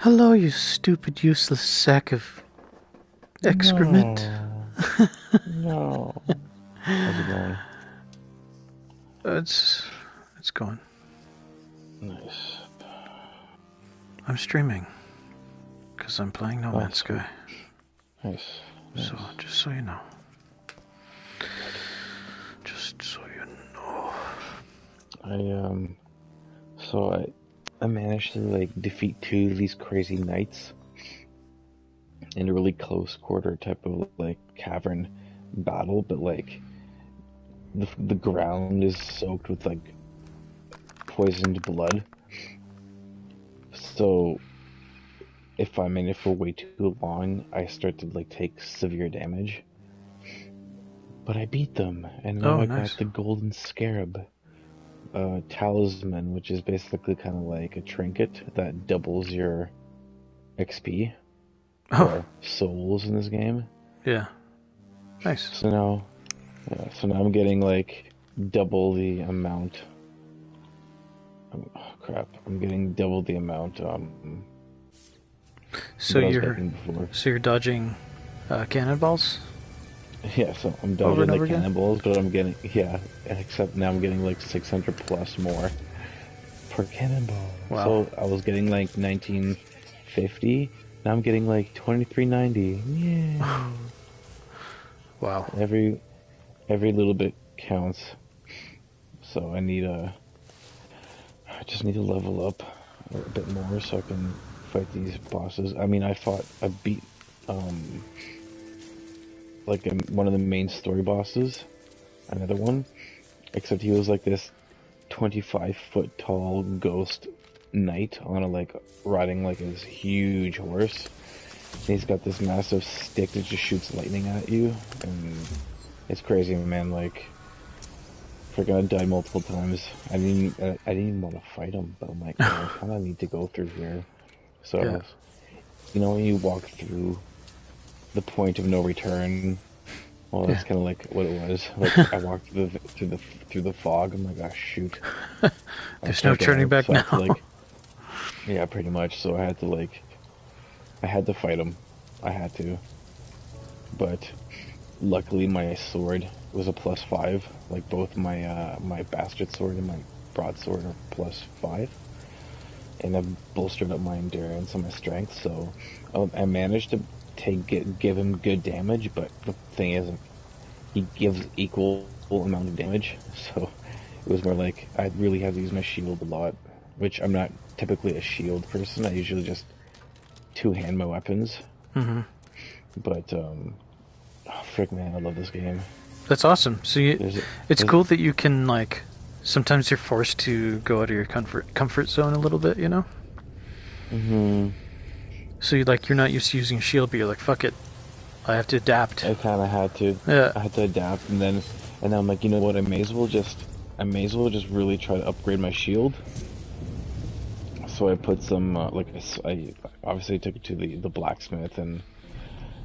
Hello, you stupid, useless sack of excrement. No. How's it going? It's going. Nice. I'm streaming because I'm playing No Man's Sky. Nice. So just so you know. Just so you know. I managed to like defeat 2 of these crazy knights in a really close quarter type of like cavern battle, but like the ground is soaked with like poisoned blood. So if I'm in it for way too long, I start to like take severe damage. But I beat them, and now I Nice. got the golden scarab. Talisman, which is basically kind of like a trinket that doubles your XP or souls in this game. Yeah. Nice. So now I'm getting like double the amount. Oh, crap! I'm getting double the amount. So that I was getting before. you're dodging cannonballs? Yeah, so I'm Over and dodging the over again? cannonballs, but I'm getting except now I'm getting like 600 plus more per cannonball. Wow. So I was getting like 1950. Now I'm getting like 2390. Yeah. Wow. Every little bit counts. So I just need to level up a bit more so I can fight these bosses. I mean, I beat like one of the main story bosses, another one, except he was like this 25-foot tall ghost knight on a like riding like this huge horse. And he's got this massive stick that just shoots lightning at you, and it's crazy, man. Like, freaking, I died multiple times. I didn't even want to fight him, but I'm like, oh, I kind of need to go through here. So, Yeah. you know, when you walk through the point of no return, well, that's kind of like what it was. Like, I walked through the fog. I'm like, oh shoot. There's no turning back so now. Yeah, pretty much. So I had to fight him. I had to. But luckily, my sword was a +5. Like both my my bastard sword and my broadsword are +5, and I've bolstered up my endurance and my strength. So I managed to give him good damage. But the thing is, he gives equal amount of damage. So it was more like I really had to use my shield a lot, which I'm not typically a shield person. I usually just two-hand my weapons. Mm-hmm. But frick, man, I love this game. That's awesome. So it's cool that you can like. Sometimes you're forced to go out of your comfort zone a little bit, you know. Mm-hmm. So you're not used to using a shield, but you're like, fuck it, I have to adapt. I kind of had to. Yeah. I had to adapt, and then I'm like, you know what? I may as well just really try to upgrade my shield. So I put some I obviously took it to the blacksmith and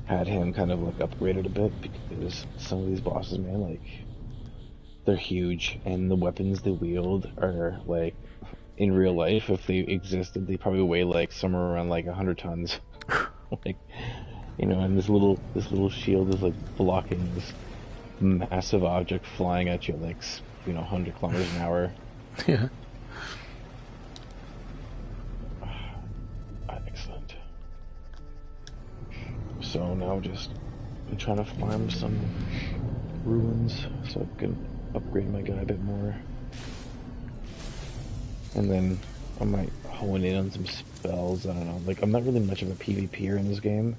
had him kind of like upgrade it a bit, because some of these bosses, man, like, they're huge, and the weapons they wield are like, in real life, if they existed, they probably weigh like somewhere around like 100 tons. Like, you know, and this little shield is like blocking this massive object flying at you like, you know, 100 kilometers an hour. Yeah. Excellent. So now I'm trying to farm some ruins so I can upgrade my guy a bit more. And then I might hone in on some spells. I don't know. Like, I'm not really much of a PvPer in this game.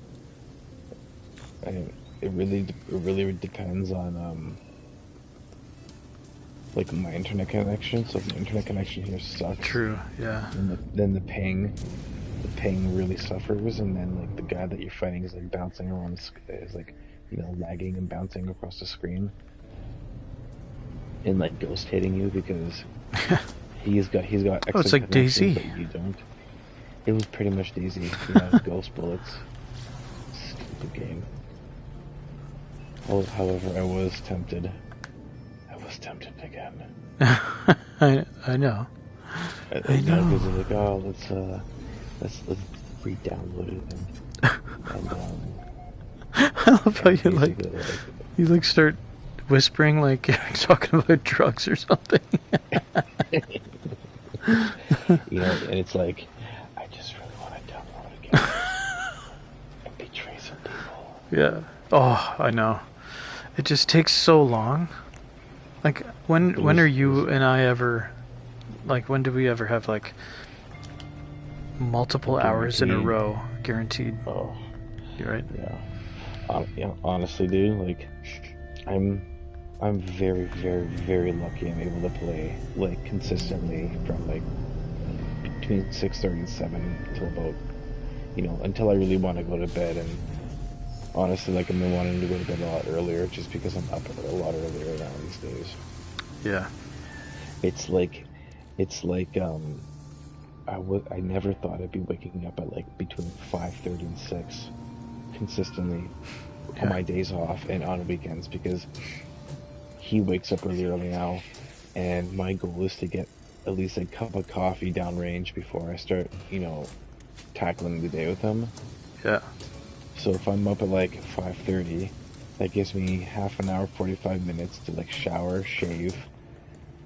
It really depends on like my internet connection. So if the internet connection here sucks, True. Yeah. then the ping really suffers, and then like the guy that you're fighting is like bouncing around, is like, you know, lagging and bouncing across the screen, and like ghost hitting you because he's got Oh, it's like DayZ. but you don't. It was pretty much DayZ, you know, ghost bullets. Stupid game. However, I was tempted again. I know. I know. Because it's like, oh, let's re-downloaded them, and I love how you basically like start whispering like you're talking about drugs or something. and it's like, I just really want to download again and betray some people. Yeah. Oh, I know. It just takes so long. Like when are you and I ever like when do we ever have like multiple hours in a row guaranteed? Oh, You're right. yeah. Honestly, dude, like, I'm very, very, very lucky. I'm able to play like consistently from like between 6:30 and 7 till about until I really want to go to bed. And honestly, like, I've been wanting to go to bed a lot earlier just because I'm up a lot earlier now these days. Yeah. It's like I never thought I'd be waking up at like between 5:30 and 6 consistently on my days off and on weekends, because he wakes up really early now, and my goal is to get at least a cup of coffee downrange before I start, tackling the day with him. Yeah. So if I'm up at like 5:30, that gives me half an hour, 45 minutes to like shower, shave,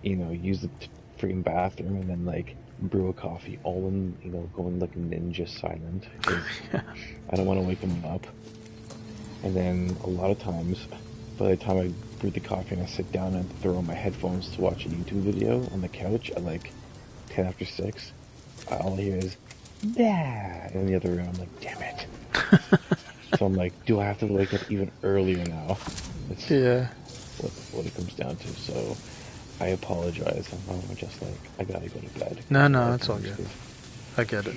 use the freaking bathroom, and then like brew a coffee, all in, going like a ninja silent, because I don't want to wake him up. And then a lot of times, by the time I brew the coffee and I sit down and throw on my headphones to watch a YouTube video on the couch at like 10 after 6, all I hear is, "Dad!" in the other room. I'm like, damn it. So I'm like, do I have to wake up even earlier now? That's what it comes down to. So I apologize. I'm just like, I gotta go to bed. No, it's all good. I get it.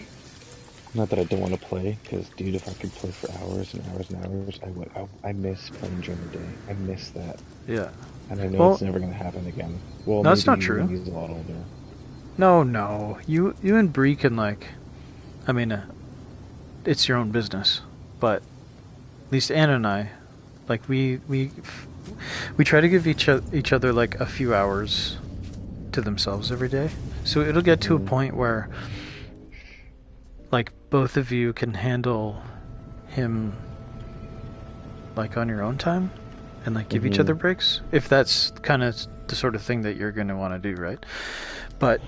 Not that I don't want to play, because, dude, if I could play for hours and hours and hours, I would. I miss playing during the day. I miss that. Yeah. And I know it's never going to happen again. Well, no, that's not maybe true. when he's a lot older. No. You and Bree can, like, I mean, it's your own business, but at least Anna and I, like, we try to give each other like a few hours to themselves every day. So it'll get to a point where, like, both of you can handle him, like, on your own time, and like give each other breaks, if that's kind of the sort of thing that you're going to want to do, right? But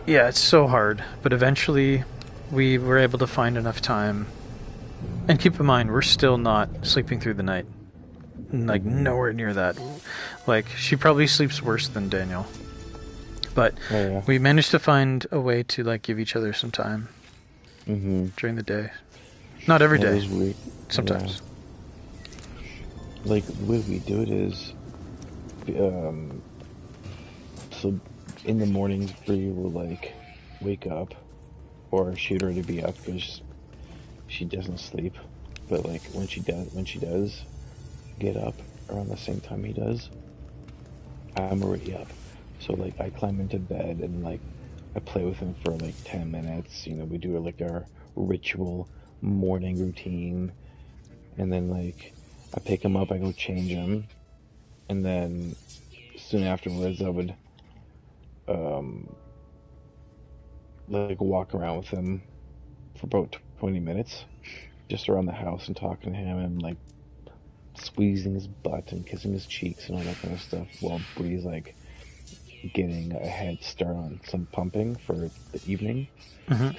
yeah, it's so hard, but eventually we were able to find enough time. And keep in mind, we're still not sleeping through the night, like nowhere near that. Like, she probably sleeps worse than Daniel, but we managed to find a way to like give each other some time during the day. Not every day, sometimes. Like, the way we do it is, so in the mornings, Bree will like wake up, or she'd already be up because she doesn't sleep. But like when she does get up around the same time he does, I'm already up. So like I climb into bed and like I play with him for like 10 minutes. We do like our ritual morning routine, and then like I pick him up, I go change him, and then soon afterwards I would like walk around with him for about 20 minutes, just around the house and talking to him and like squeezing his butt and kissing his cheeks and all that kind of stuff, while Bree's like getting a head start on some pumping for the evening.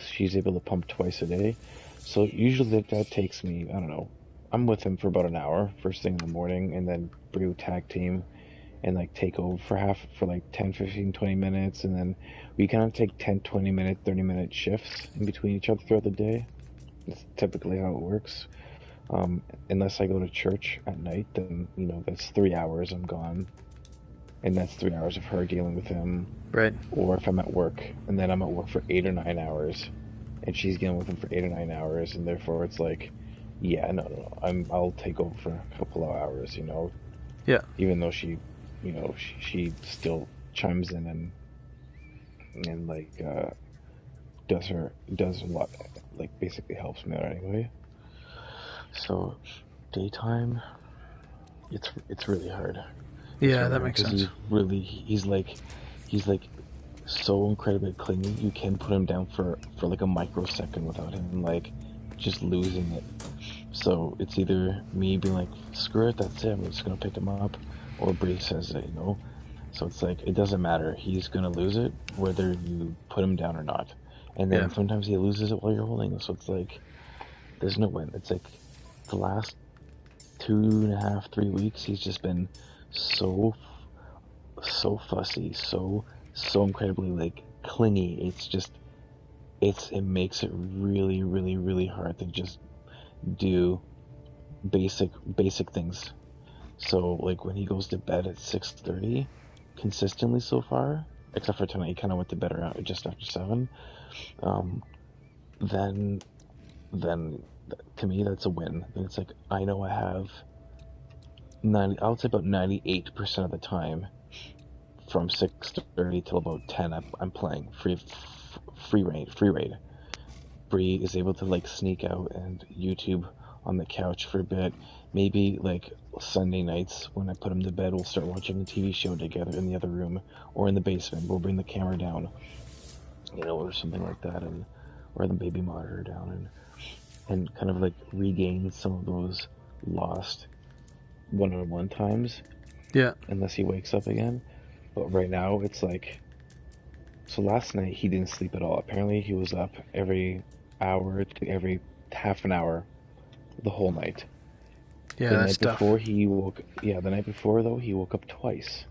She's able to pump twice a day. So usually that takes me, I don't know, I'm with him for about an hour first thing in the morning, and then Bree will tag team and like take over for like 10, 15, 20 minutes, and then we kind of take 10, 20 minute, 30 minute shifts in between each other throughout the day. That's typically how it works. Unless I go to church at night, then that's 3 hours I'm gone, and that's 3 hours of her dealing with him. Right. Or if I'm at work, and then I'm at work for 8 or 9 hours, and she's dealing with him for 8 or 9 hours, and therefore it's like, yeah, no, I'll take over for a couple of hours, Yeah. Even though she still chimes in and like does a lot, like basically helps me out anyway. So daytime, it's really hard. Yeah, that makes sense. He's like so incredibly clingy. You can put him down for like a microsecond without him like just losing it. So it's either me being like, screw it, that's it, I'm just gonna pick him up, or Bree says it, you know. So it's like it doesn't matter. He's gonna lose it whether you put him down or not. And Yeah. then sometimes he loses it while you're holding him. So it's like there's no win. It's like the last 2.5, 3 weeks he's just been so so fussy, so incredibly like clingy. It's just it makes it really really really hard to just do basic things. So like when he goes to bed at 6:30 consistently so far, except for tonight he kind of went to bed around just after 7. Um, then then to me that's a win. Then it's like I know I have 90. I would say about 98% of the time from 6:30 till about 10. I'm playing free raid. Bree is able to like sneak out and YouTube on the couch for a bit. Maybe like Sunday nights when I put him to bed, we'll start watching a TV show together in the other room or in the basement. We'll bring the camera down, you know, or something like that, and or the baby monitor down, and kind of like regain some of those lost one-on-one times, Yeah. unless he wakes up again. But right now it's like, so last night he didn't sleep at all. Apparently he was up every hour to every half an hour the whole night. Yeah, The that's night tough. before he woke, yeah, the night before though he woke up twice.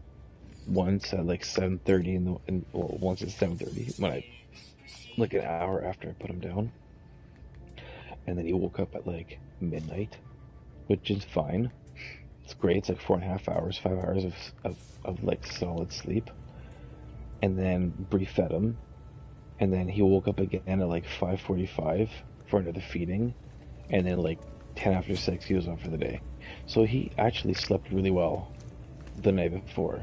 Once at like 7:30 well, once at 7:30 when I like an hour after I put him down, and then he woke up at like midnight, which is fine. It's great. It's like 4.5 hours, 5 hours of like solid sleep, and then Bree fed him, and then he woke up again at like 5:45 for another feeding, and then like 10 after 6 he was off for the day. So he actually slept really well the night before.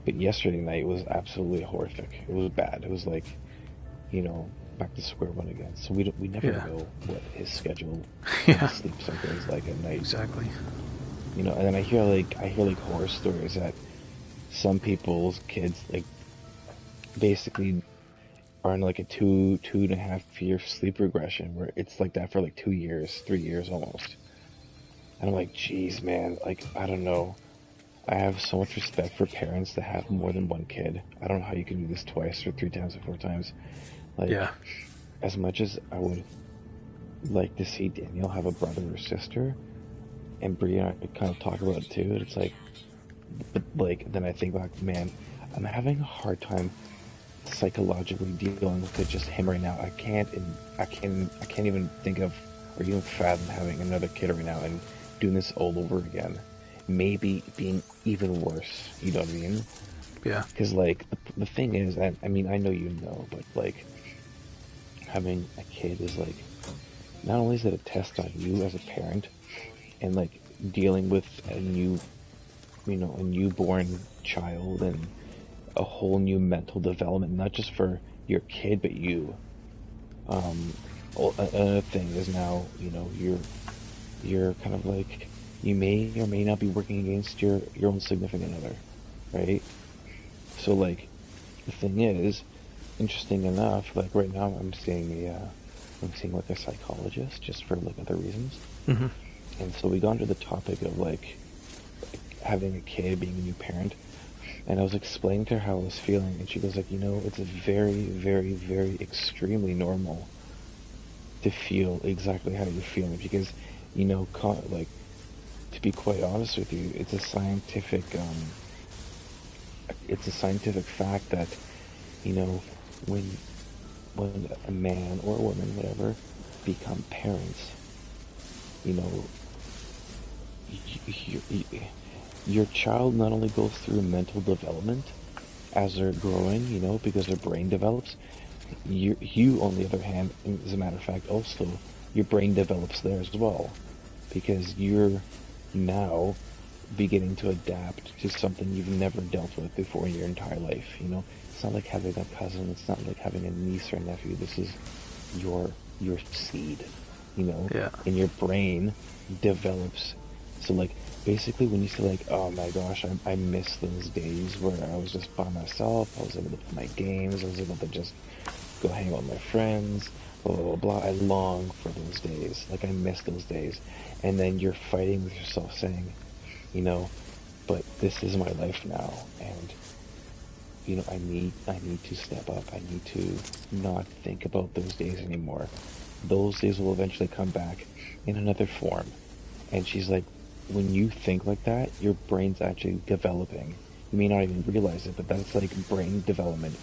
But yesterday night was absolutely horrific. It was bad. It was like, you know, back to square one again. So we never Yeah. know what his schedule of Yeah. sleep cycle is like at night. Exactly. You know, and then I hear like horror stories that some people's kids like basically are in like a 2.5 year sleep regression where it's like that for like 2 years, 3 years almost. And I'm like, geez, man, like I don't know. I have so much respect for parents that have more than one kid. I don't know how you can do this twice or 3 times or 4 times. Yeah. Like, as much as I would like to see Daniel have a brother or sister, and Brie and I kind of talk about it too, it's like, but like, then I think back, man, I'm having a hard time psychologically dealing with it, just him right now. I can't even think of or even fathom having another kid right now and doing this all over again. Maybe being even worse, you know what I mean? Yeah. Because like the thing is, I mean, I know you know, but like having a kid is like not only is it a test on you as a parent and like dealing with a newborn child and a whole new mental development, not just for your kid but you. Um, Another thing is now, you know, you're kind of like you may or may not be working against your own significant other, right? So like the thing is, interesting enough, like right now I'm seeing like a psychologist just for like other reasons. Hmm. And so we got into the topic of like having a kid, being a new parent, and I was explaining to her how I was feeling, and she goes like, you know, it's very, very, very extremely normal to feel exactly how you're feeling because, you know, like to be quite honest with you, it's a scientific fact that, you know, when a man or a woman, whatever, become parents, you know, y- y- your child not only goes through mental development as they're growing, you know, because their brain develops. You on the other hand, as a matter of fact, also your brain develops there as well, because you're now beginning to adapt to something you've never dealt with before in your entire life. You know, it's not like having a cousin. It's not like having a niece or nephew. This is your seed. You know, Yeah. and your brain develops. So like basically when you say like, oh my gosh, I miss those days where I was just by myself, I was able to play my games, I was able to just go hang out with my friends, blah blah blah. I long for those days. Like I miss those days. And then you're fighting with yourself saying, you know, but this is my life now, and I need to step up. I need to not think about those days anymore. Those days will eventually come back in another form. And she's like, when you think like that, your brain's actually developing. You may not even realize it, but that's like brain development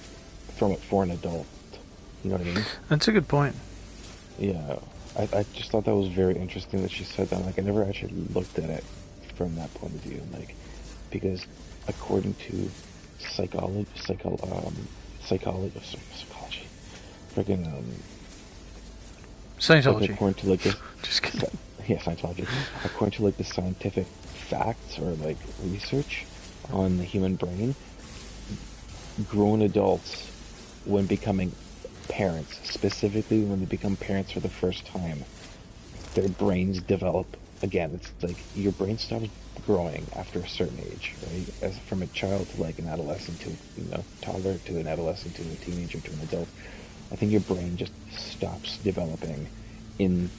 for an adult. You know what I mean? That's a good point. Yeah. I just thought that was very interesting that she said that. Like I never actually looked at it from that point of view. Like because according to psychology, freaking like Scientology. according to like this, Just kidding. yeah, Scientology, according to like the scientific facts or like research on the human brain, grown adults, when becoming parents, specifically when they become parents for the first time, their brains develop again. It's like your brain stops growing after a certain age, right? As from a child to like an adolescent to toddler to an adolescent to a teenager to an adult. I think your brain just stops developing in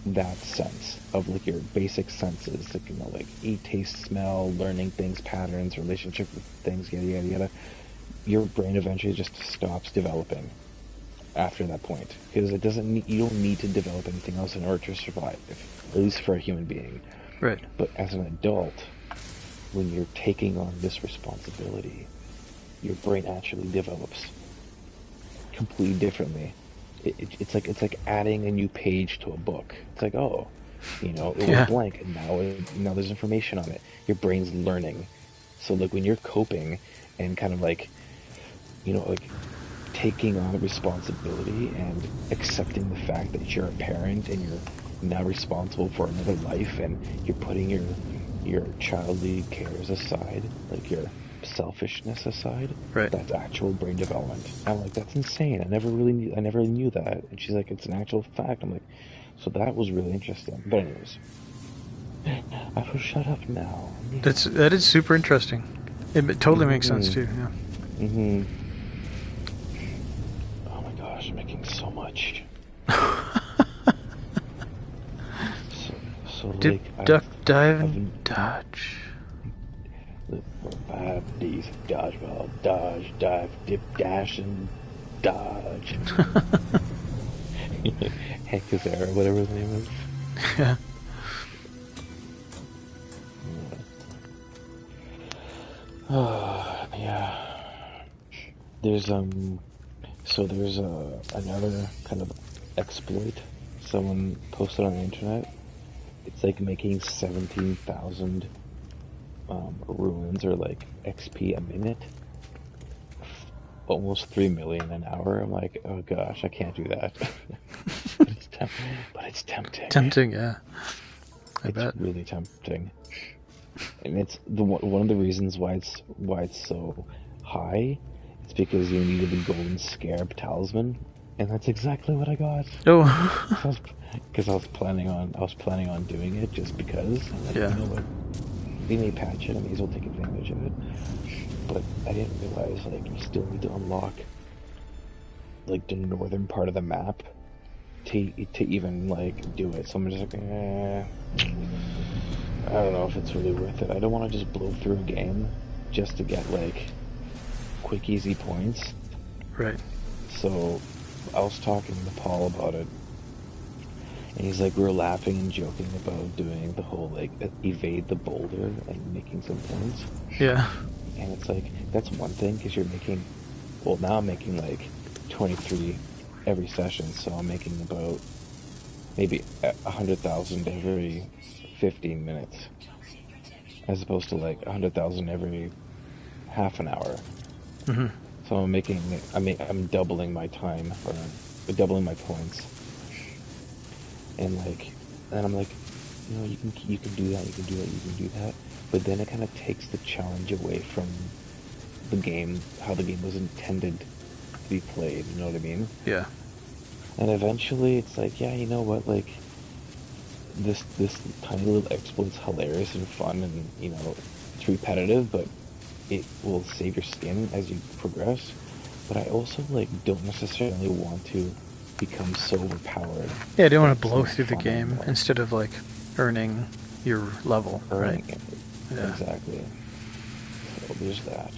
that sense of like your basic senses, like like eat, taste, smell, learning things, patterns, relationship with things, yada yada yada. Your brain eventually just stops developing after that point because it doesn't need, you don't need to develop anything else in order to survive, at least for a human being. Right. But as an adult, when you're taking on this responsibility, your brain actually develops completely differently. It's like adding a new page to a book. It's like, oh, it was Yeah. blank and now there's information on it. Your brain's learning. So like when you're coping and kind of like like taking on responsibility and accepting the fact that you're a parent and you're now responsible for another life, and you're putting your childly cares aside, like your selfishness aside. Right. That's actual brain development. I'm like, that's insane. I never knew that. And she's like, it's an actual fact. I'm like, so that was really interesting. But anyways, I will shut up now. That is super interesting. It totally makes sense Mm-hmm. too. Yeah. Mm-hmm. Oh my gosh, I'm making so much. So Dip, like duck, dive, I've and been dodge. five D's dodgeball, dodge, dive, dip, dash, and dodge. Hank Azaria, whatever his name is. Yeah. Oh, yeah. There's so there's another kind of exploit someone posted on the internet. It's like making 17,000 ruins or like XP a minute, almost 3 million an hour. I'm like, oh gosh, I can't do that. But it's tempting. Tempting, yeah. I It's bet. really tempting, and it's one of the reasons why it's so high. It's because you needed the golden scarab talisman, and that's exactly what I got. Oh. Because I was planning on doing it just because. I'm like, Yeah. you know what? We may patch it. I may as well take advantage of it. But I didn't realize like you still need to unlock like the northern part of the map to even like do it. So I'm just like, I don't know if it's really worth it. I don't want to just blow through a game just to get like quick easy points. Right. So I was talking to Paul about it, and he's like, we were laughing and joking about doing the whole like evade the boulder and making some points. Yeah. And it's like, that's one thing because you're making, well, now I'm making like 23 every session, so I'm making about maybe 100,000 every 15 minutes, as opposed to like 100,000 every half an hour. Hmm. So I'm doubling my time, or doubling my points, and like, and I'm like, you can do that, you can do that, you can do that, but then it kind of takes the challenge away from the game, how the game was intended to be played. You know what I mean? Yeah. And eventually, it's like, yeah, you know what, like, this tiny little exploit's hilarious and fun, and it's repetitive, but it will save your skin as you progress. But I also like don't necessarily want to become so overpowered Yeah, I don't that want to it's blow not through the fun game anymore. instead of like earning your level, right? Earning it. Yeah. Exactly. So there's that.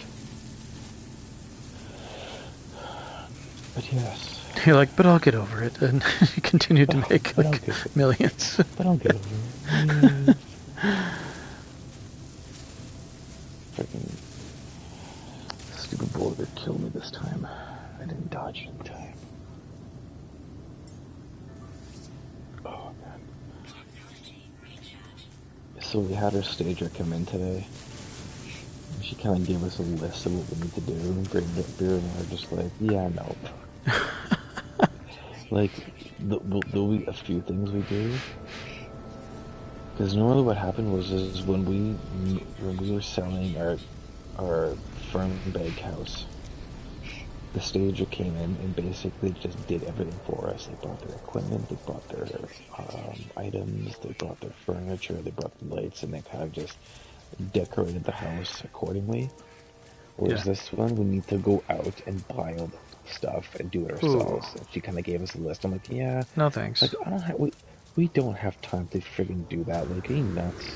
But yes. You're like, but I'll get over it, and you continue to make But I'll like get millions. but I'll get over it. Yeah. Freaking stupid boulder killed me this time. I didn't dodge in time. Oh man. So we had our stager come in today. And she kind of gave us a list of what we need to do, and Beer and I are just like, yeah, no. Like, there'll be a few things we do. Because normally what happened was is when we were selling our firm bag house, the stager came in and basically just did everything for us. They brought their equipment, they brought their items, they brought their furniture, they brought the lights, and they kind of just decorated the house accordingly. Yeah. Whereas this one, we need to go out and buy all the stuff and do it Ooh. ourselves. And she kind of gave us a list. I'm like, yeah, No like thanks. we don't have time to friggin' do that. Like, are you nuts?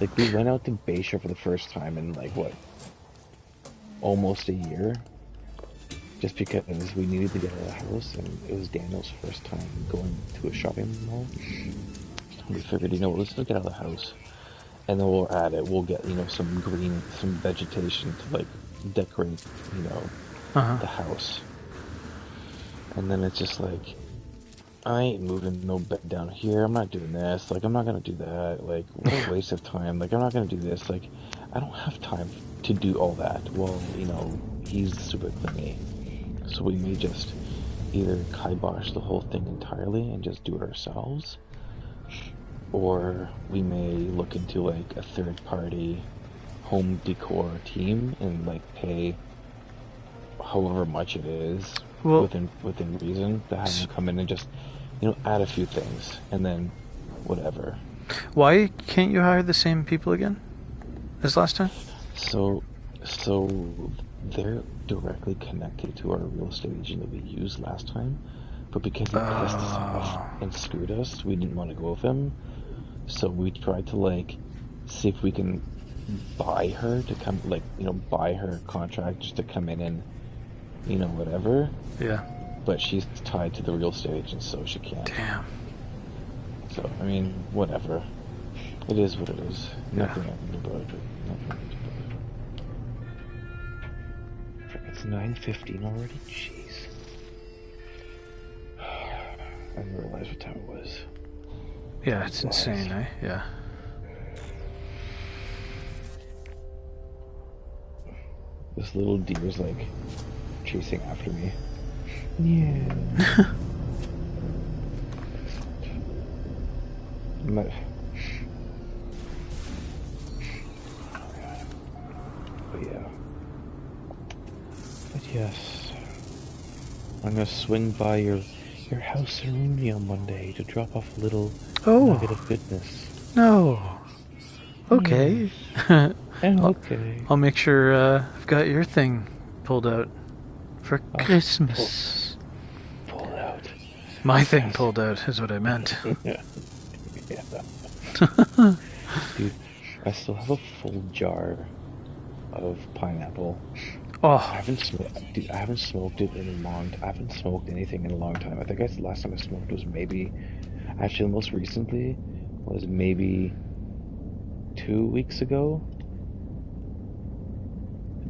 Like, we went out to Bayshore for the first time in like what, almost a year, just because we needed to get out of the house, and it was Daniel's first time going to a shopping mall. We figured, let's just get out of the house, and then we'll add it. We'll get some green, some vegetation to like decorate, you know, Uh huh. the house. And then it's just like, I ain't moving no bed down here. I'm not doing this. Like, I'm not gonna do that. Like, what a waste of time. Like, I'm not gonna do this. Like, I don't have time to do all that. Well, he's super clingy. So we may just either kibosh the whole thing entirely and just do it ourselves, or we may look into like a third party home decor team and like pay however much it is Well, within reason to have them come in and just add a few things and then whatever. why can't you hire the same people again as last time? So they're directly connected to our real estate agent that we used last time, but because he pissed us off Oh. and screwed us, we didn't want to go with him. So we tried to like see if we can buy her to come, like buy her contract just to come in and whatever. Yeah. But she's tied to the real estate agent, so she can't. Damn. So I mean, whatever. It is what it is. Yeah. Nothing I can do about it. Nothing I can do about it. Frick, it's 9:15 already. Jeez. I didn't realize what time it was. Yeah, it's insane, eh? Yeah. This little deer's like chasing after me. Yeah. But yeah. But yes. I'm gonna swing by your house in Rooney on Monday to drop off a little nugget of Oh, goodness. no. Okay. Yes. I'll, Okay. I'll make sure I've got your thing pulled out for Christmas. Pull it out. My thing pulled out is what I meant. Yeah. Dude, I still have a full jar of pineapple. Oh, Dude, I haven't smoked it in a long I haven't smoked anything in a long time. I think the last time I smoked was maybe, actually most recently was maybe 2 weeks ago.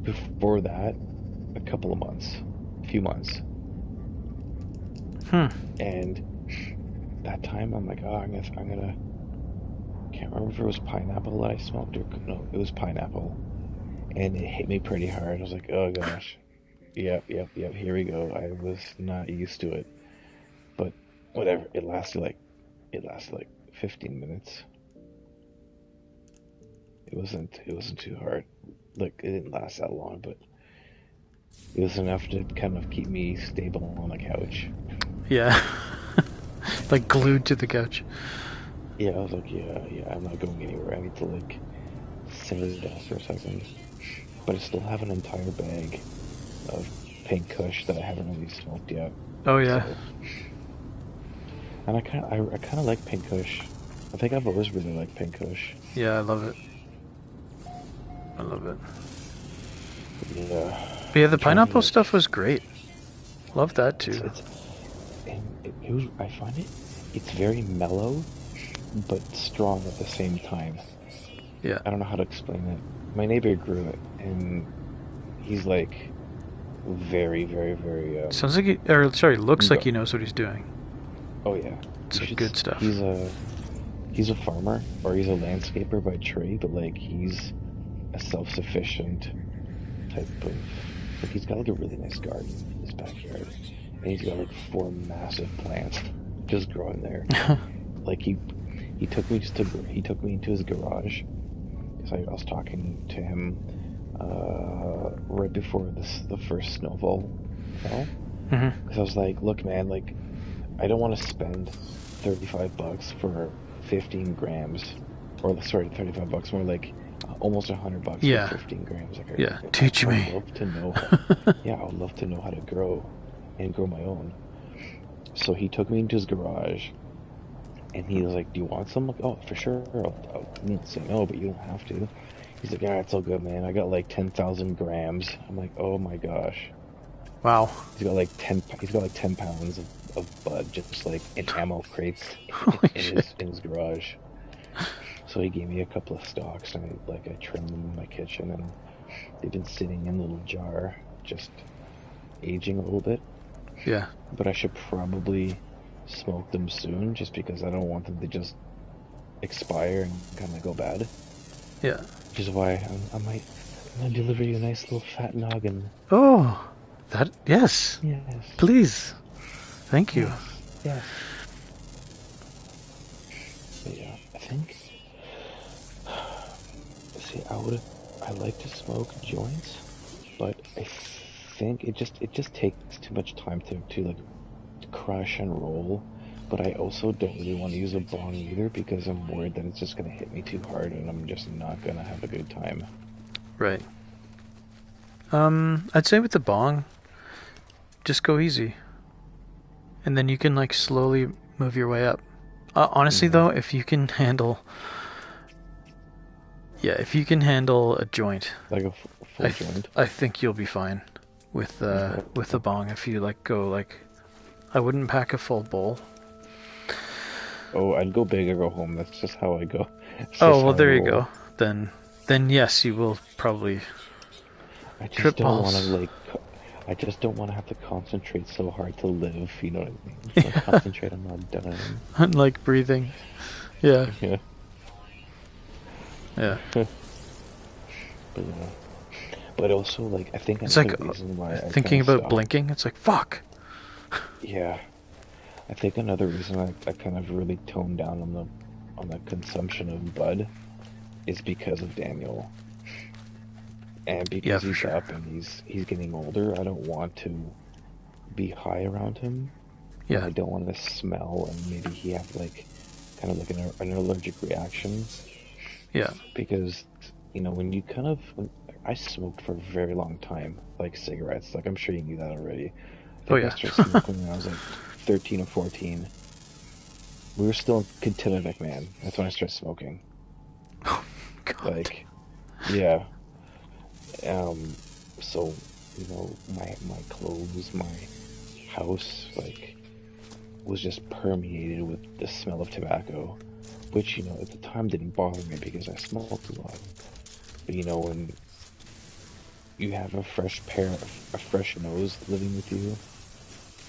Before that, a couple of months, a few months. And that time I'm like, oh, I'm gonna, can't remember if it was pineapple that I smoked or, no, it was pineapple. And it hit me pretty hard. I was like, oh gosh. Yep, here we go. I was not used to it. But whatever, it lasted like 15 minutes. It wasn't too hard. Like, it didn't last that long, but it was enough to kind of keep me stable on the couch. yeah. Like glued to the couch. Yeah, I was like, yeah, I'm not going anywhere. I need to like simmer down for a second. But I still have an entire bag of pink kush that I haven't really smoked yet. Oh yeah, So, and I kind of like pink kush. I think I've always really liked pink kush. yeah, I love it. I love it. Yeah, But yeah, the I'm trying to pineapple like, stuff was great. Love that too. it's and it was. I find it's very mellow but strong at the same time. Yeah. I don't know how to explain it. My neighbor grew it, and he's like very Sounds like or sorry, looks like go. he knows what he's doing. Oh yeah, It's like good stuff. he's a farmer or he's a landscaper by trade, but like he's a self-sufficient type of like he's got like a really nice garden in his backyard, and he's got like four massive plants just growing there. Like he took me into his garage because I was talking to him right before the first snowfall fell. hmm Because I was like, look, man, like I don't want to spend $35 for 15 grams, or sorry, $35 more like almost $100 for Yeah. 15 grams. Like Yeah. Teach I would me. love to know, yeah, I would love to know how to grow and grow my own. So he took me into his garage, and he was like, "Do you want some?" I'm like, "Oh, for sure. I won't say no, but you don't have to." He's like, "Yeah, it's all good, man. I got like 10,000 grams." I'm like, "Oh my gosh." Wow. He's got like 10 pounds of bud just like in ammo crates Holy in shit. his garage. So he gave me a couple of stalks, and I trimmed them in my kitchen, and they've been sitting in a little jar, just aging a little bit. Yeah. But I should probably smoke them soon, just because I don't want them to just expire and kind of go bad. Yeah. Which is why I'm gonna deliver you a nice little fat noggin. Oh, that yes. Yes, Please. Thank you. yes. But yeah, I think. See, I like to smoke joints, but I think it just takes too much time to like crush and roll. But I also don't really want to use a bong either because I'm worried that it's just gonna hit me too hard and I'm just not gonna have a good time. Right. I'd say with the bong, just go easy, and then you can like slowly move your way up. Honestly, Hmm. though, if you can handle, yeah, if you can handle a joint, Like a full joint. I think you'll be fine Okay. with the bong. If you like go like, I wouldn't pack a full bowl. Oh, I'd go big or go home. That's just how I go. That's Oh just well, how I there you roll. go. Then yes, you will probably I just trip don't want to balls. like. I just don't want to have to concentrate so hard to live. You know what I mean? Just want to Yeah, concentrate on not dying. like breathing. Yeah, Yeah. yeah. But yeah. But also, like, I think It's like another reason why I kind thinking of about stopped. blinking. It's like fuck. Yeah. I think another reason I kind of really toned down on the consumption of bud is because of Daniel, and Yeah, because for he's sure. up and he's getting older. I don't want to be high around him, and Yeah, I don't want to smell and maybe he have like kind of like an allergic reaction yeah. because when you kind of when I smoked for a very long time, like cigarettes. Like I'm sure you knew that already. I Oh think I yeah. started smoking when I was like 13 or 14. We were still in Kintinnevik, man. That's when I started smoking. God. Like, yeah. Um, so, my clothes, my house, like, was just permeated with the smell of tobacco, which, at the time didn't bother me because I smoked a lot. But, when you have a fresh nose living with you,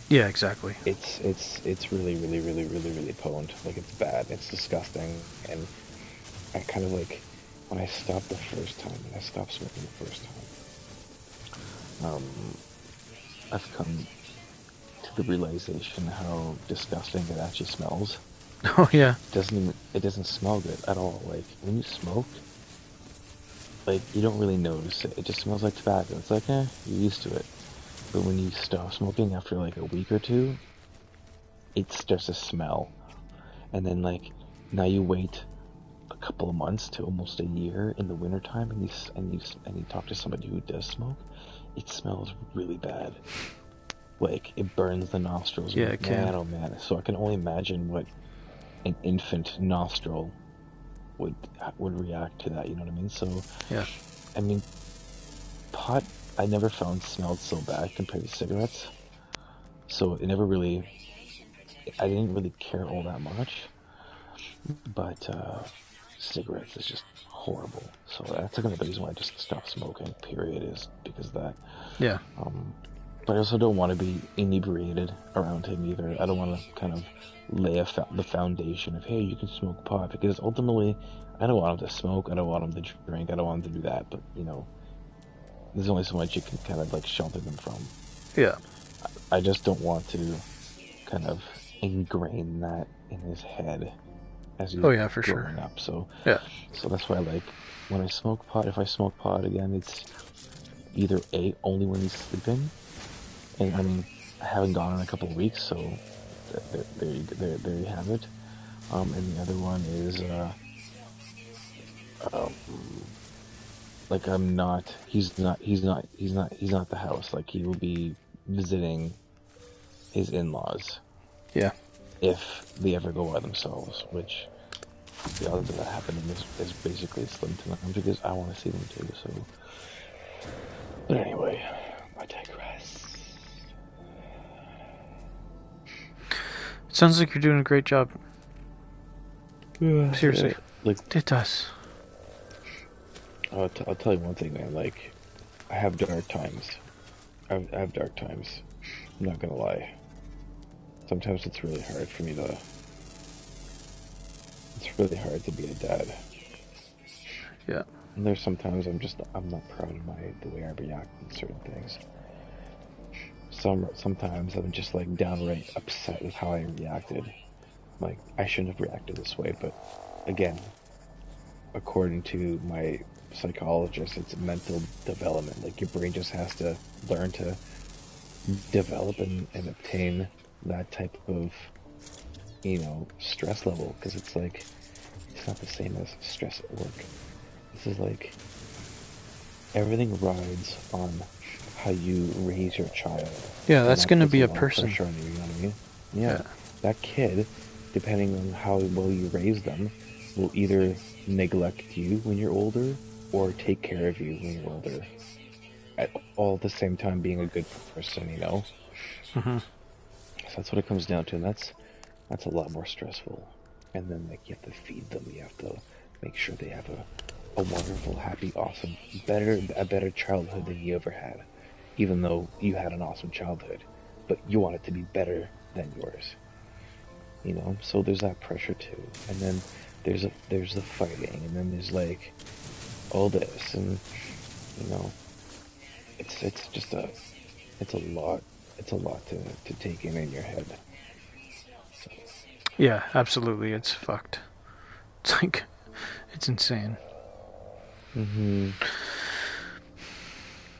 Yeah, exactly. it's really, really, really, really, really potent. Like, it's bad. It's disgusting. And I kind of like, when I stopped the first time, and I stopped smoking the first time, I've come to the realization how disgusting it actually smells. Oh yeah. It doesn't smell good at all. Like when you smoke, like you don't really notice it. It just smells like tobacco. It's like, you're used to it. But when you stop smoking after like a week or two, it starts to smell. And then like Now you wait a couple of months to almost a year in the wintertime, and you talk to somebody who does smoke, it smells really bad. Like it burns the nostrils. Yeah, it can. Man, oh man. So I can only imagine what an infant nostril would react to that. You know what I mean? So Yeah. I mean, pot I never found smelled so bad compared to cigarettes. So it never really. I didn't really care all that much. But cigarettes is just horrible. So that's another reason why I just stopped smoking. Period. Is because of that. Yeah. But I also don't want to be inebriated around him either. I don't want to kind of lay the foundation of, hey, you can smoke pot, because ultimately I don't want him to smoke, I don't want him to drink, I don't want him to do that, but you know, there's only so much you can kind of like shelter them from. Yeah. I just don't want to kind of ingrain that in his head as he's Oh yeah, for growing sure. up. So Yeah. that's why, like, when I smoke pot, if I smoke pot again, it's either only when he's sleeping. And I mean, I haven't gone in a couple of weeks, so there you have it. And the other one is, um, like he's not at the house. Like he will be visiting his in-laws Yeah. if they ever go by themselves, which the odds of that happening is basically slim to none, because I want to see them too. So, but anyway, I digress. Sounds like you're doing a great job. Yeah, Seriously. like It does. I'll tell you one thing, man. Like, I have dark times. I have dark times. I'm not gonna lie. Sometimes it's really hard for me to. It's really hard to be a dad. Yeah. And there's sometimes I'm not proud of the way I react to certain things. Sometimes I'm just like downright upset with how I reacted. Like, I shouldn't have reacted this way, but again, according to my psychologist, it's mental development. Like, your brain just has to learn to develop and obtain that type of, stress level, because it's like, it's not the same as stress at work. This is like, everything rides on how you raise your child. Yeah, And that's that going to puts a be a lot of person. pressure on you, you know what I mean? Yeah. That kid, depending on how well you raise them, will either neglect you when you're older or take care of you when you're older. All at the same time being a good person, Mm-hmm. So that's what it comes down to, and that's a lot more stressful. And then, like, you have to feed them, you have to make sure they have a wonderful, happy, awesome, a better childhood than you ever had. Even though you had an awesome childhood, but you want it to be better than yours. So there's that pressure too. And then there's the fighting, and then there's like all this, and it's just it's a lot to take in your head. So. Yeah, absolutely. It's fucked. It's like, it's insane. Mm-hmm.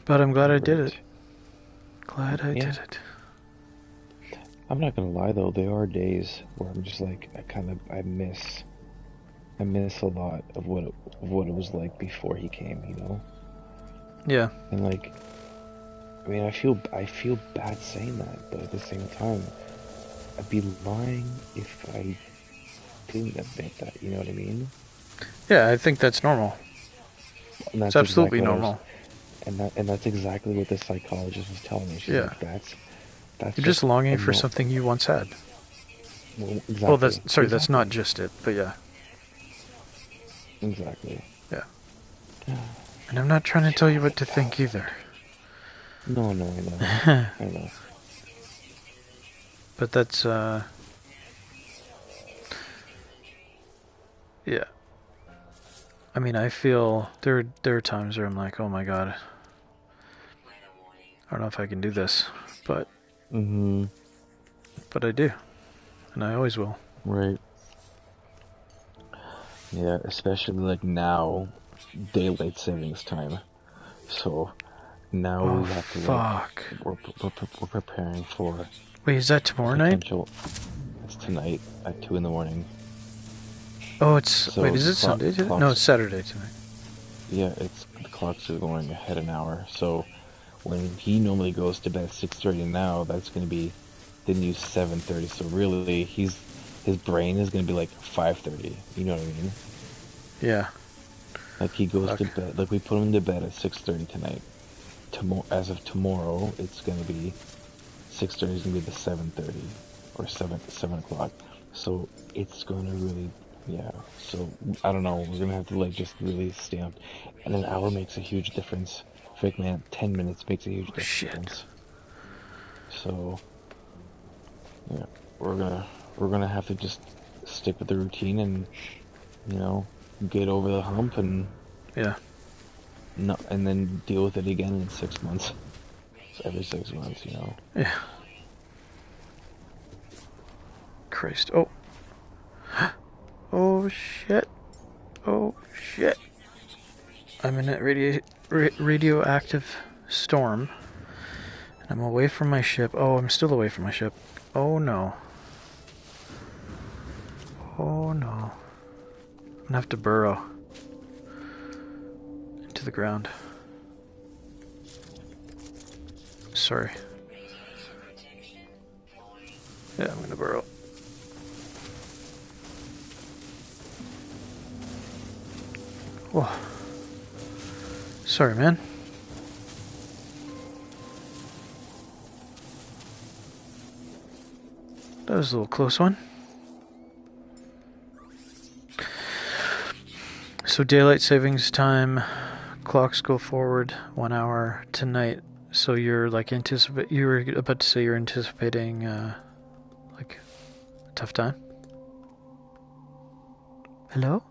But I'm glad I did it. Glad I did it. I'm not gonna lie though, there are days where I'm just like, I miss a lot of what it was like before he came, Yeah. And like, I mean, I feel bad saying that, but at the same time, I'd be lying if I didn't admit that, you know what I mean? Yeah, I think that's normal. And that's It's absolutely exactly normal. and that's exactly what the psychologist was telling me. She's like, that's You're just longing for something you once had. Well, exactly. Well, that's not just it, but yeah. Exactly. Yeah. And I'm not trying to tell you what to think either. No, I know. I know. But that's, yeah. I mean, I feel there are times where I'm like, oh my god, I don't know if I can do this, but but I do, and I always will. Right. Yeah, especially like now, daylight savings time. So now we have to fuck. We're preparing for. Wait, is that tomorrow night? It's tonight at 2 in the morning. Oh, it's wait. So Is the it Sunday? No, it's clocks, Saturday tonight. yeah, it's the clocks are going ahead an hour. So when he normally goes to bed at 6:30 now, that's going to be the new 7:30. So really, his brain is going to be like 5:30. You know what I mean? Yeah. Like he goes to Fuck. bed, like we put him to bed at 6:30 tonight. Tomorrow, as of tomorrow, it's going to be 6:30 is going to be the 7:30 or 7 o'clock. So it's going to really, yeah. So I don't know. We're going to have to like just really stamp, and an hour makes a huge difference. Fake man, 10 minutes makes a huge Oh shit. difference. So yeah, we're gonna have to just stick with the routine and you know get over the hump and Yeah. no, and then deal with it again in 6 months. So every 6 months, you know. Yeah. Christ. Oh. Oh shit. Oh shit. I'm in a radioactive storm. And I'm away from my ship. Oh, I'm still away from my ship. Oh no. Oh no. I'm gonna have to burrow into the ground. Sorry. Yeah, I'm gonna burrow. Whoa. Sorry, man. That was a little close one. So daylight savings time, clocks go forward 1 hour tonight. So you're like you were about to say you're anticipating like a tough time. Hello?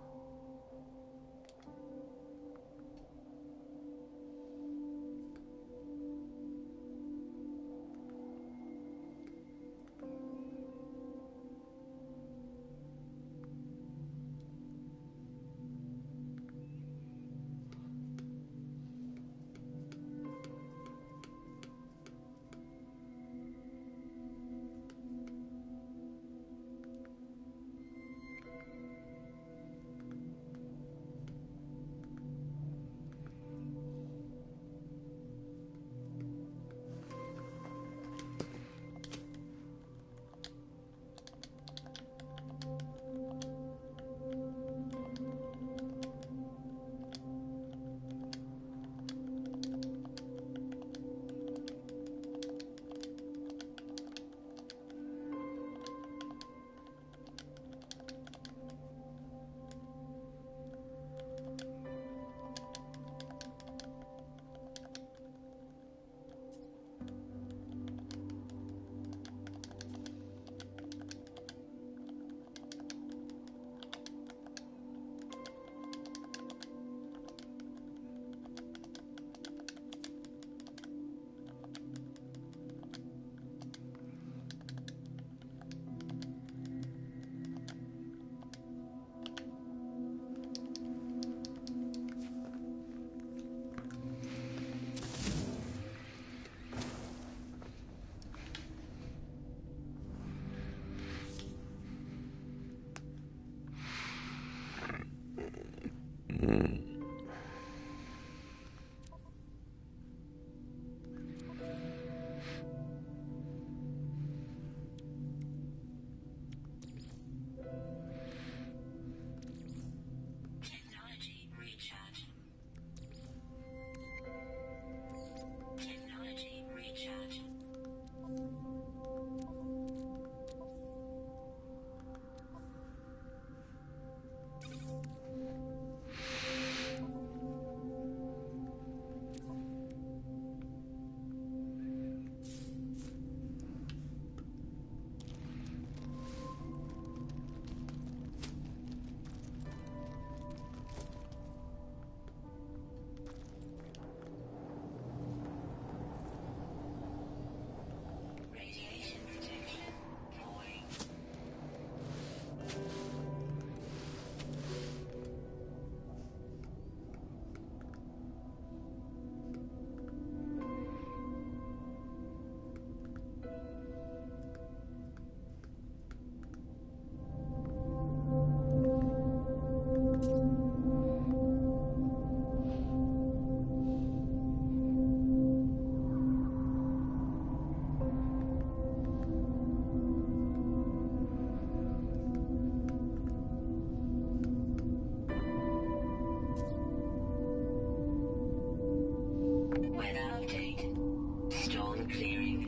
clearing.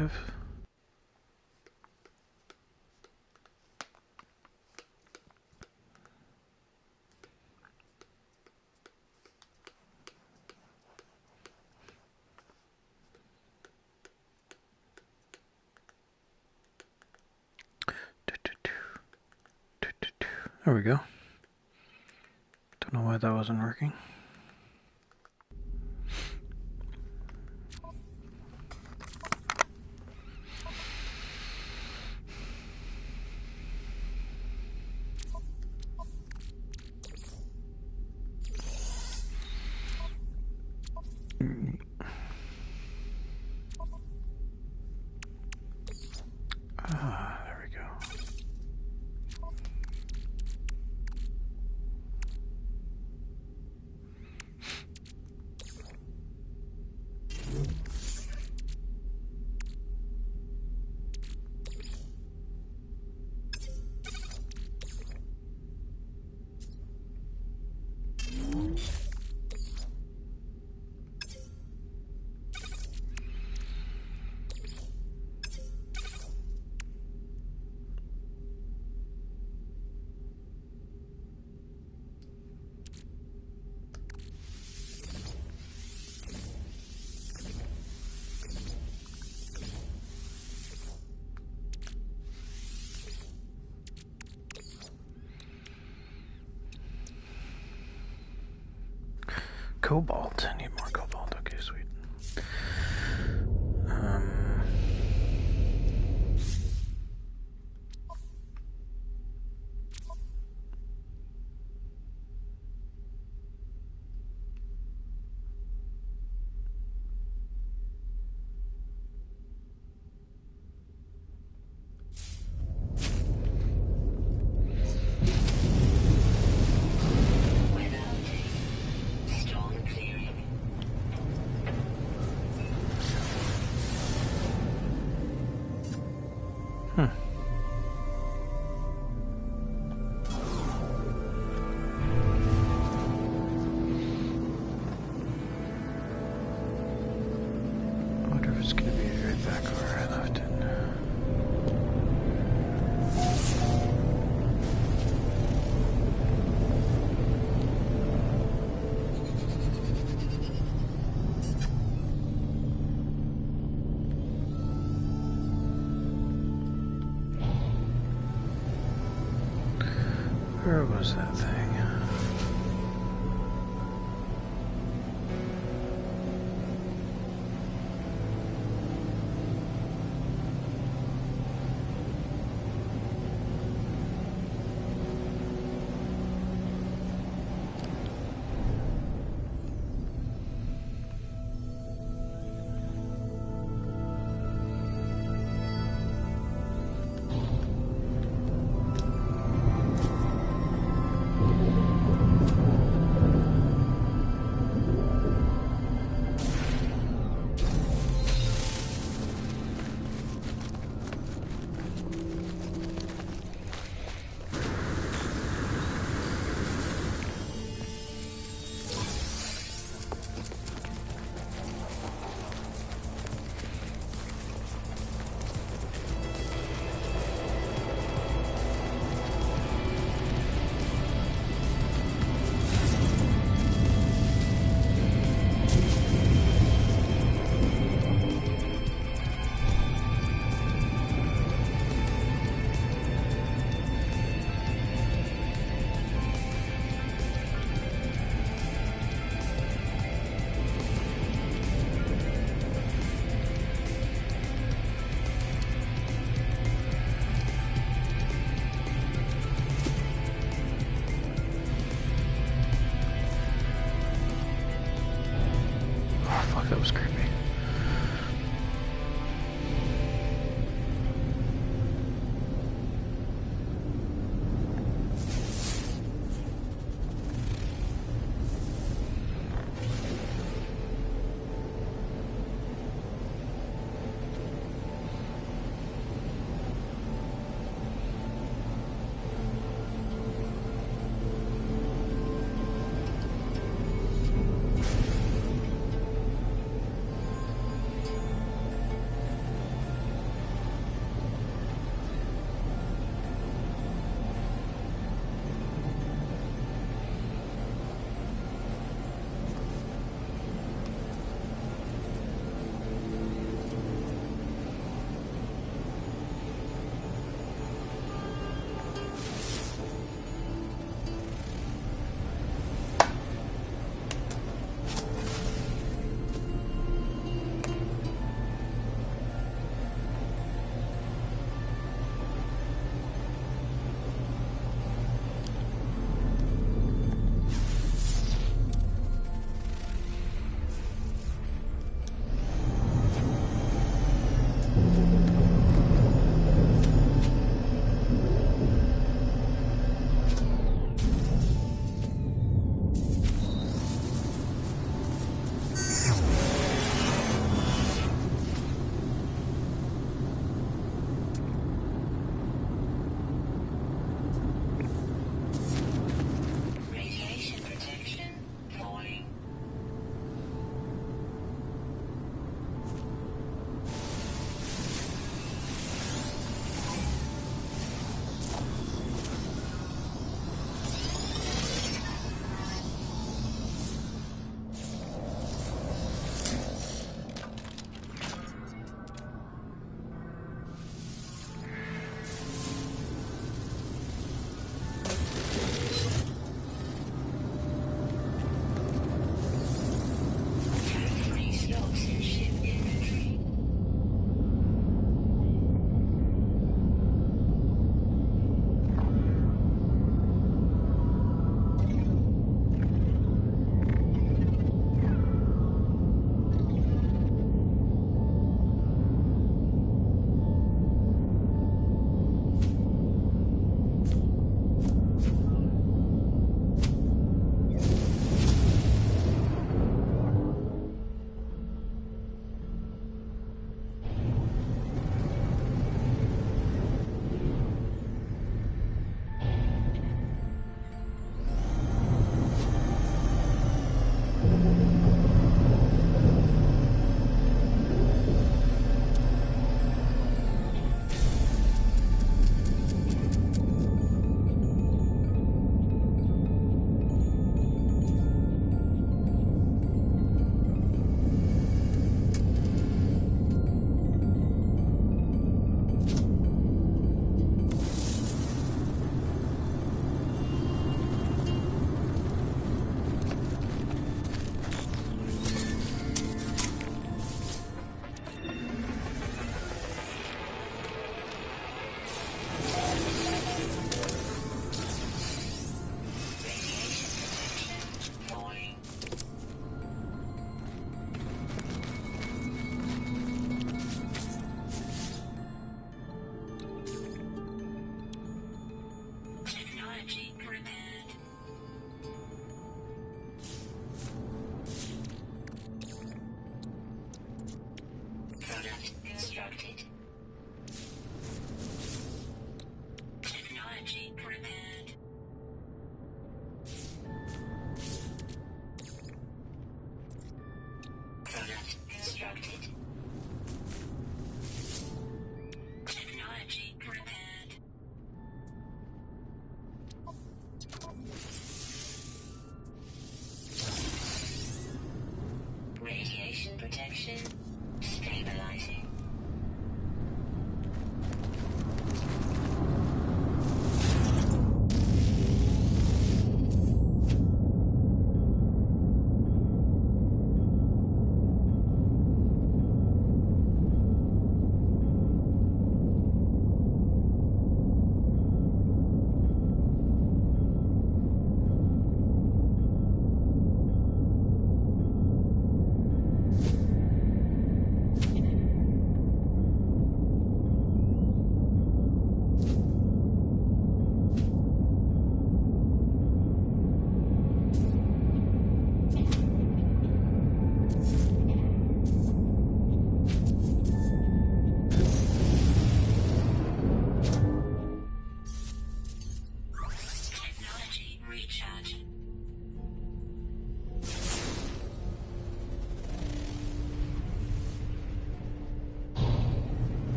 have. There we go. Don't know why that wasn't working. Ah, there we go. Cobalt. I need more cobalt. Okay, sweet. I wonder if it's gonna be right back where I left it. Where was that thing?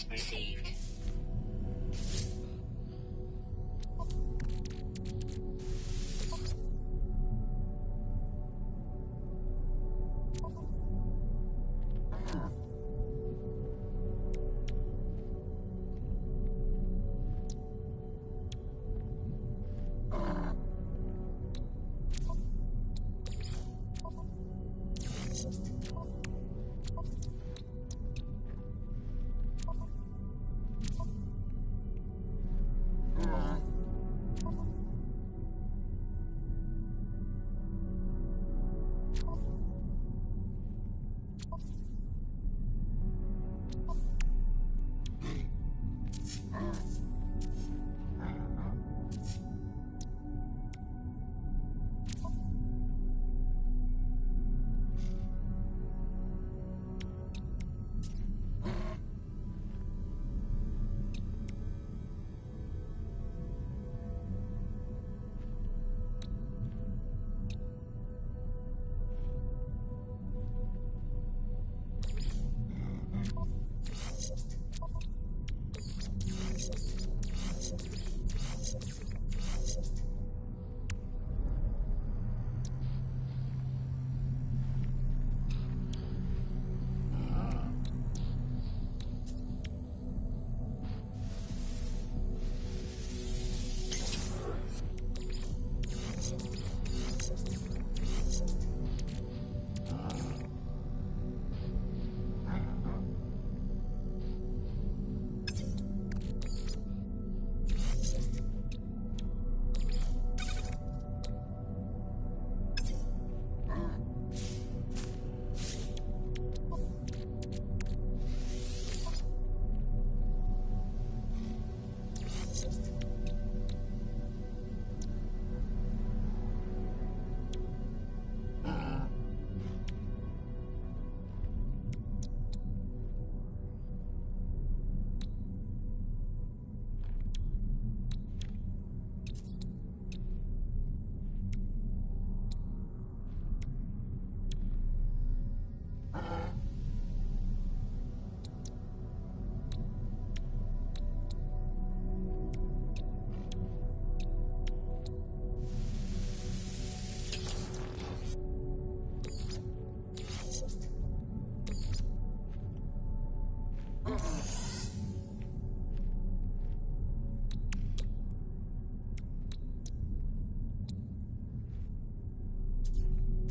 received.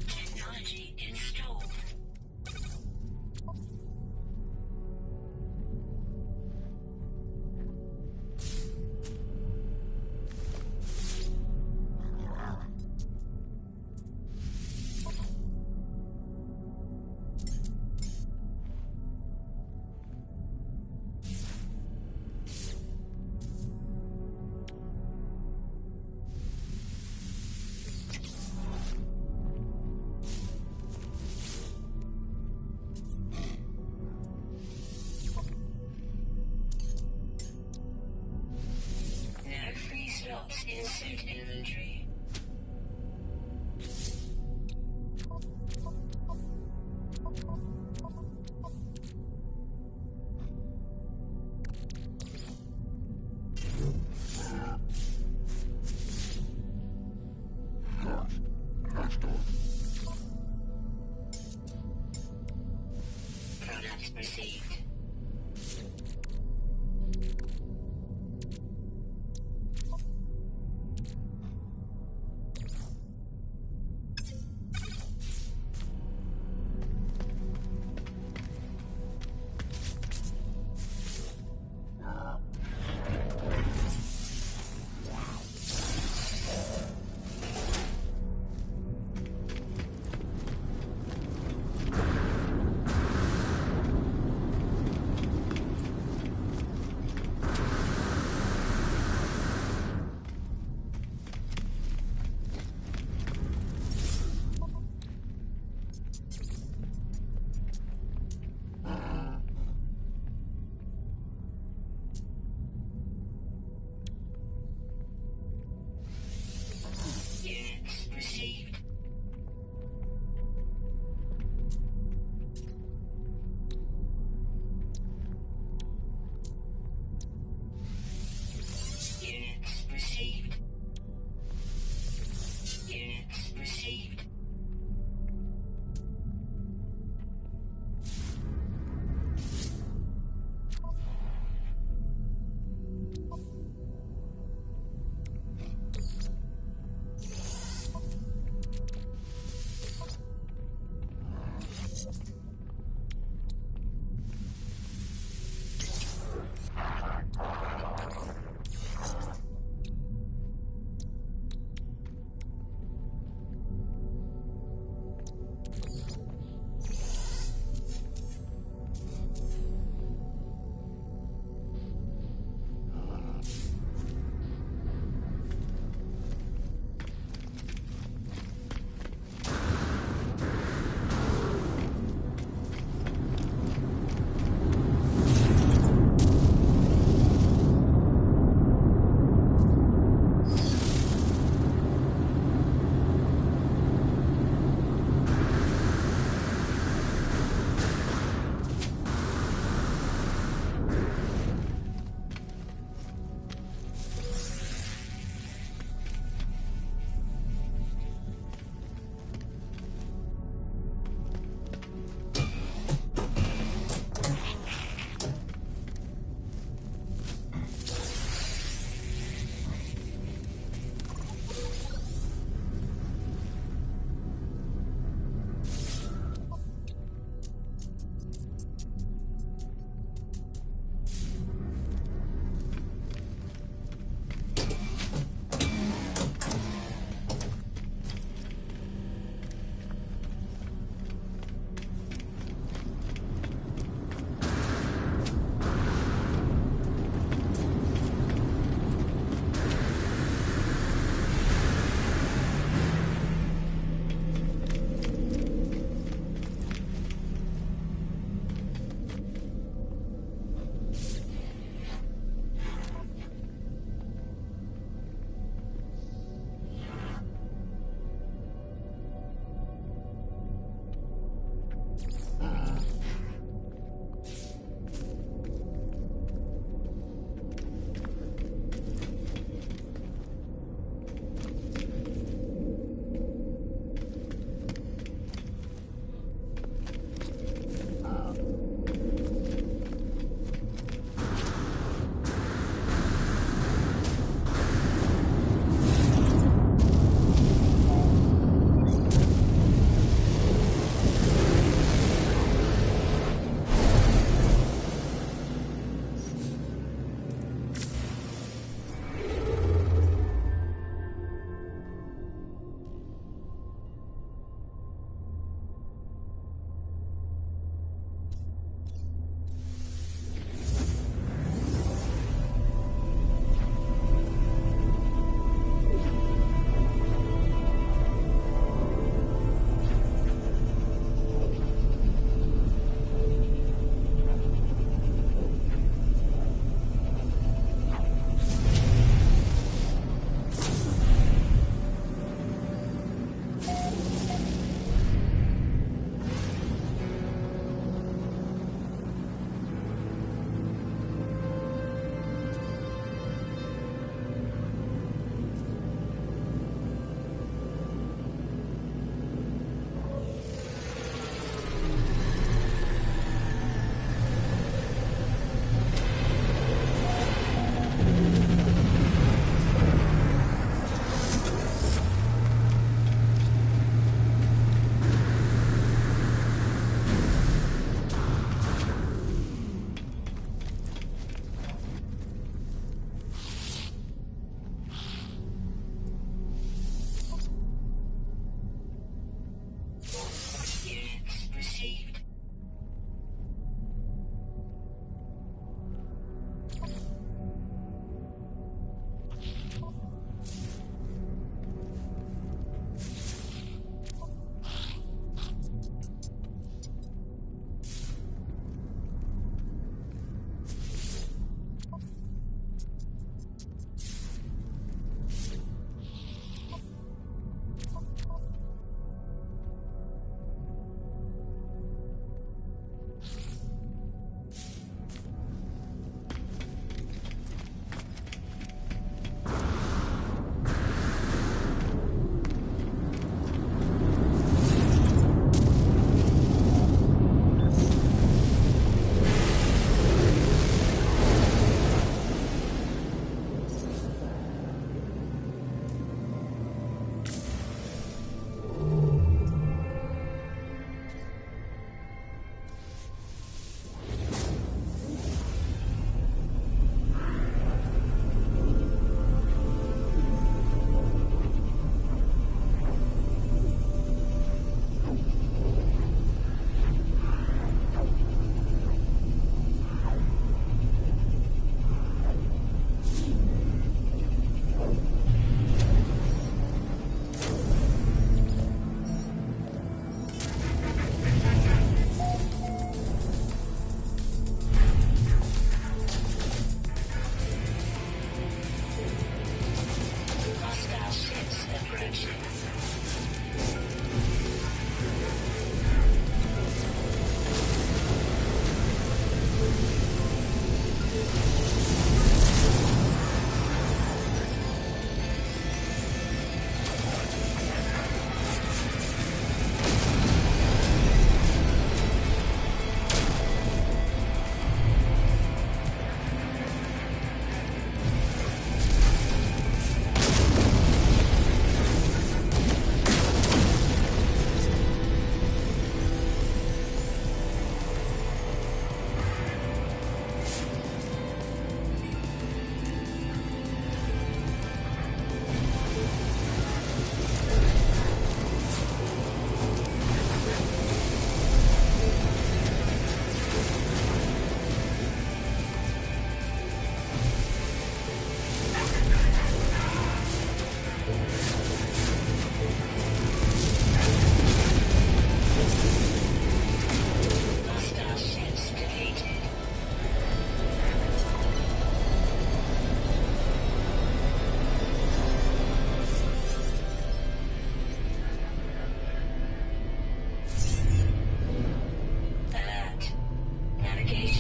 Technology installed. No free slots in suit inventory. Product received.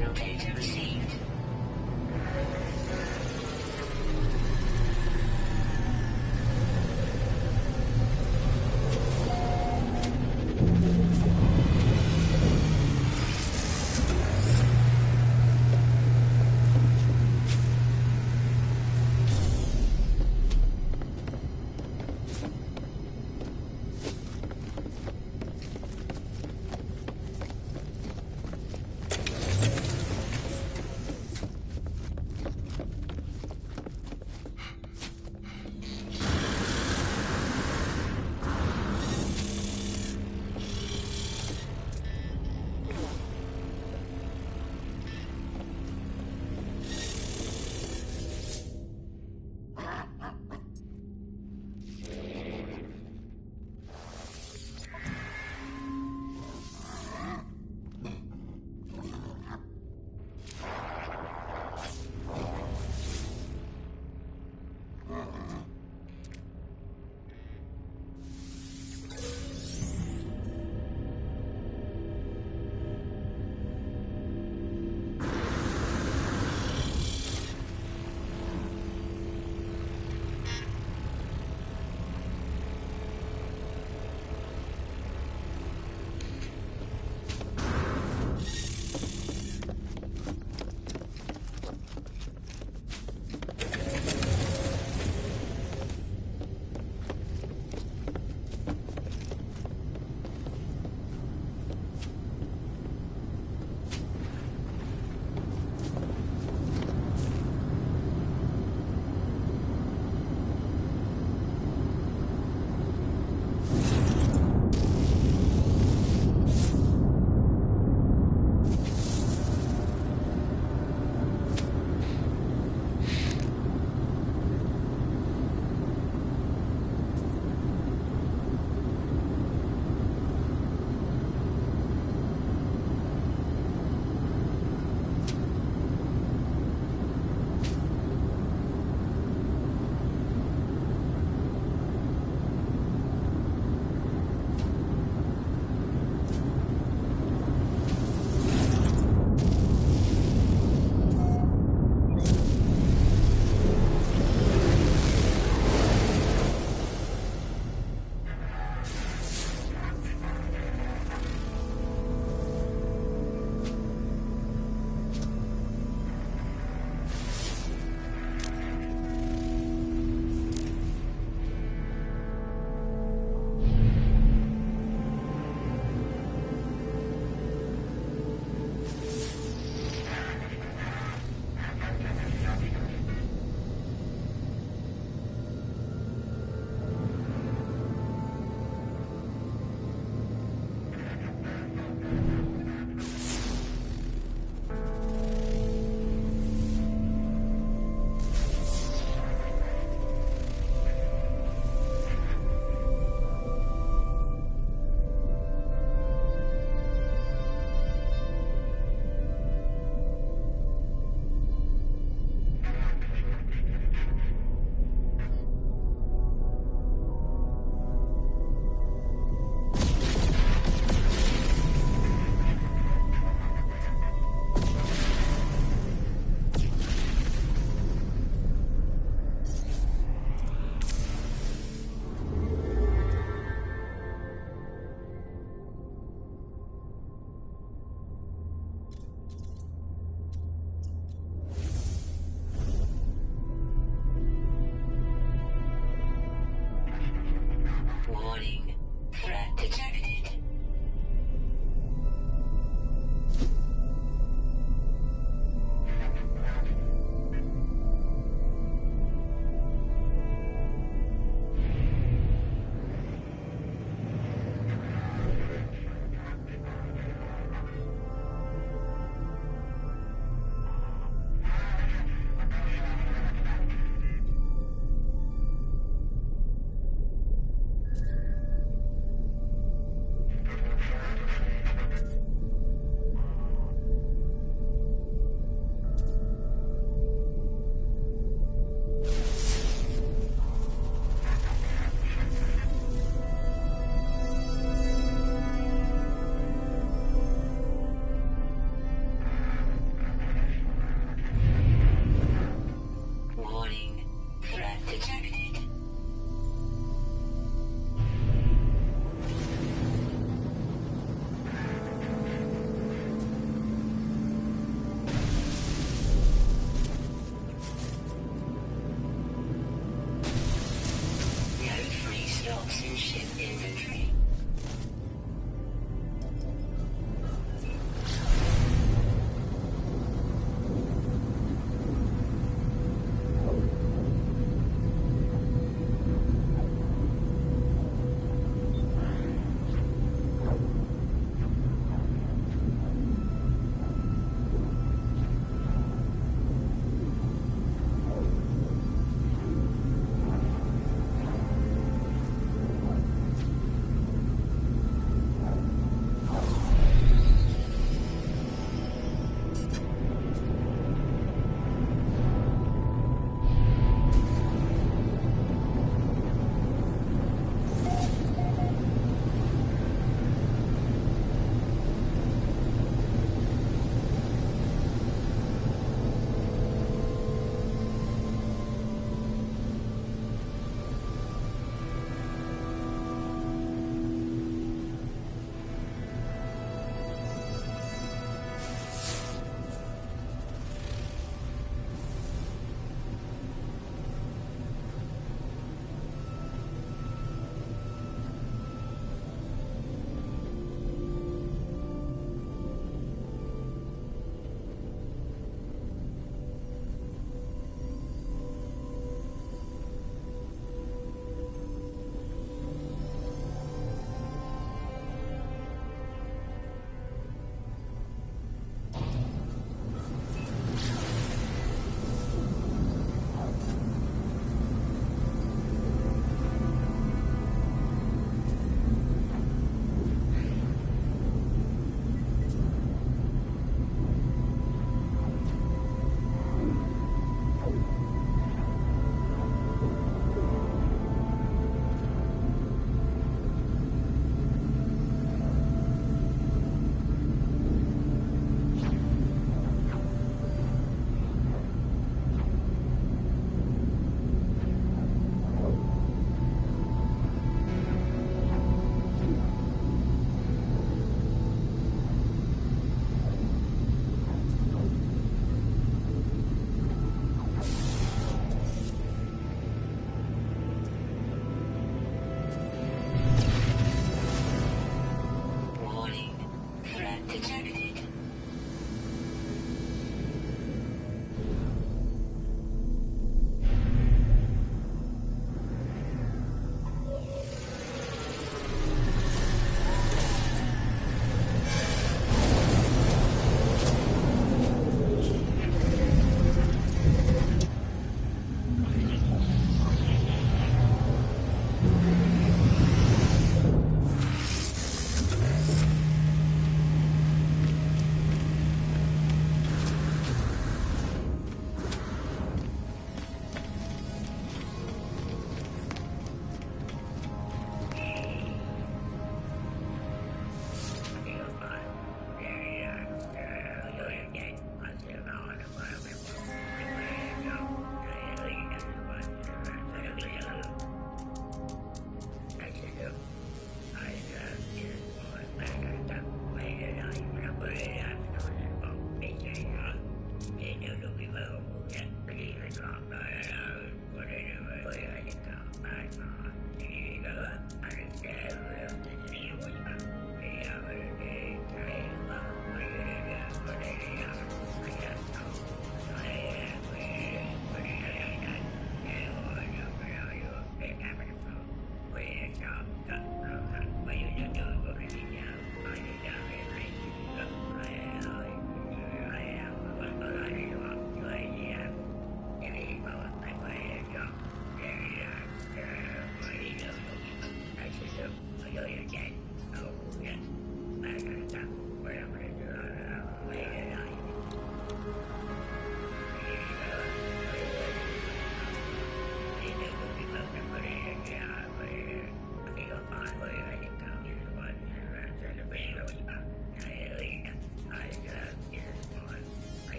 Personal data received.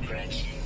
approaching.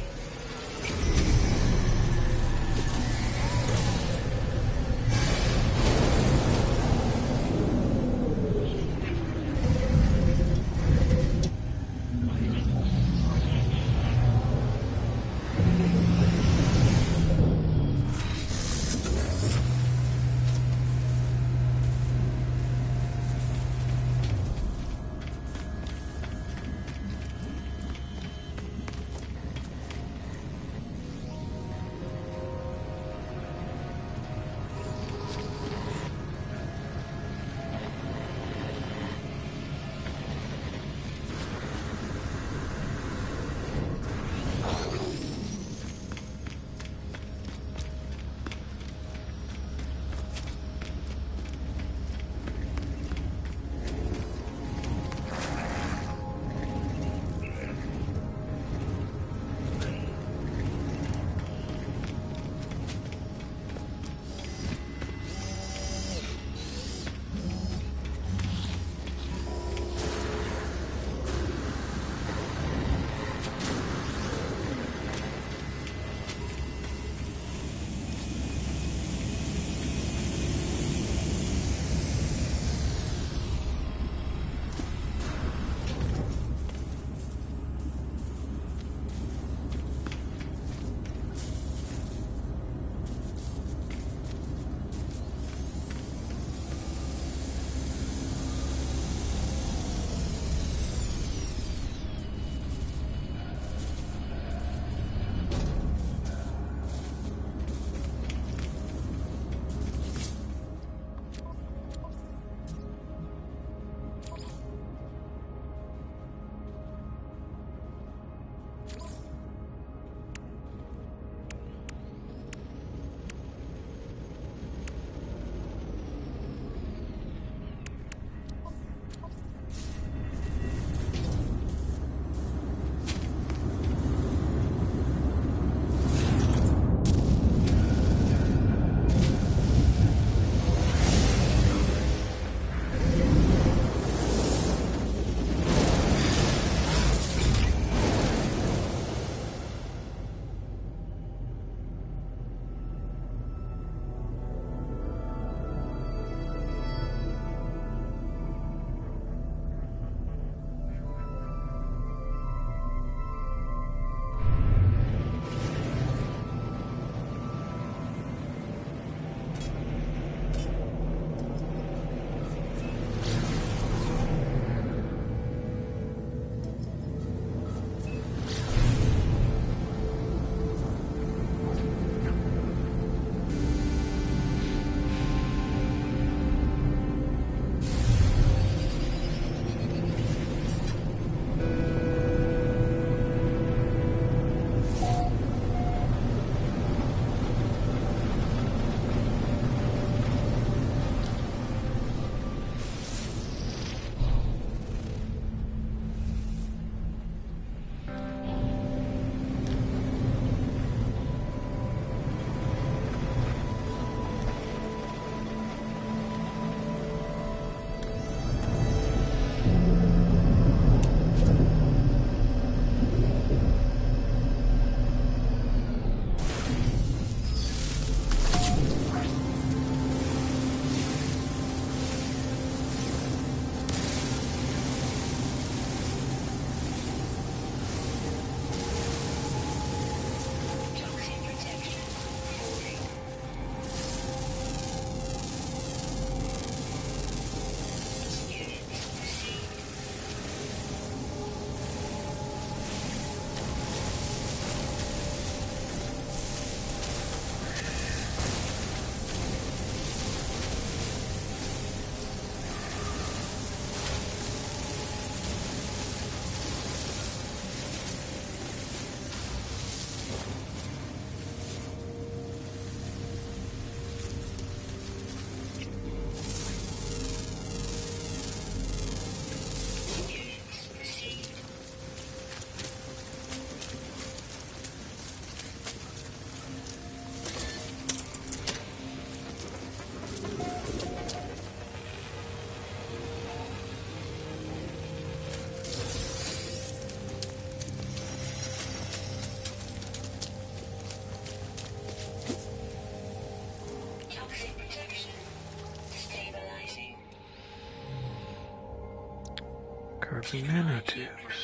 Carbon nanotubes.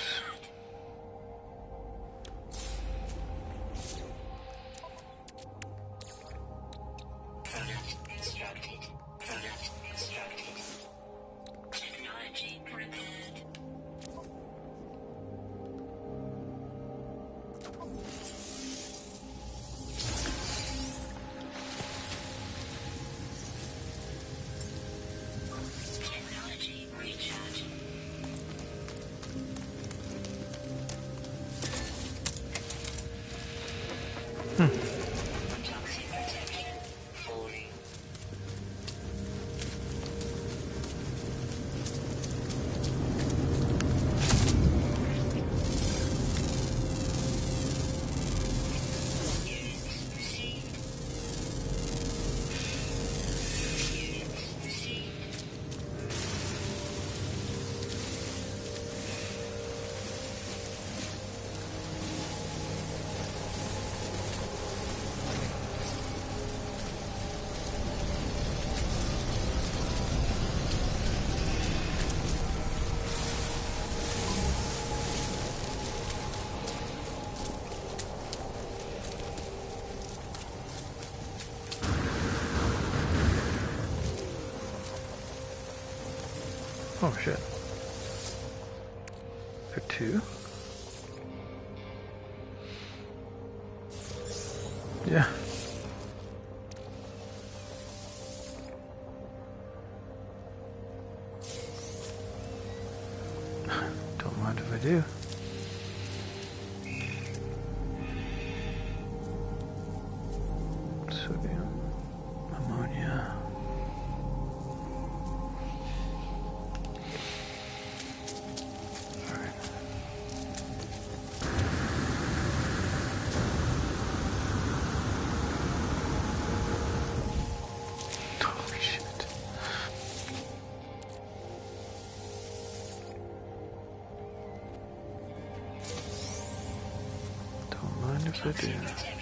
Product constructed. Product constructed. Technology prepared. Technology recharging. Toxic protection falling. Units received. Units received. Oh shit. For two? Yeah. Don't mind if I do. Sodium, ammonia. Alright. Holy shit. Don't mind if I do. Toxic protection.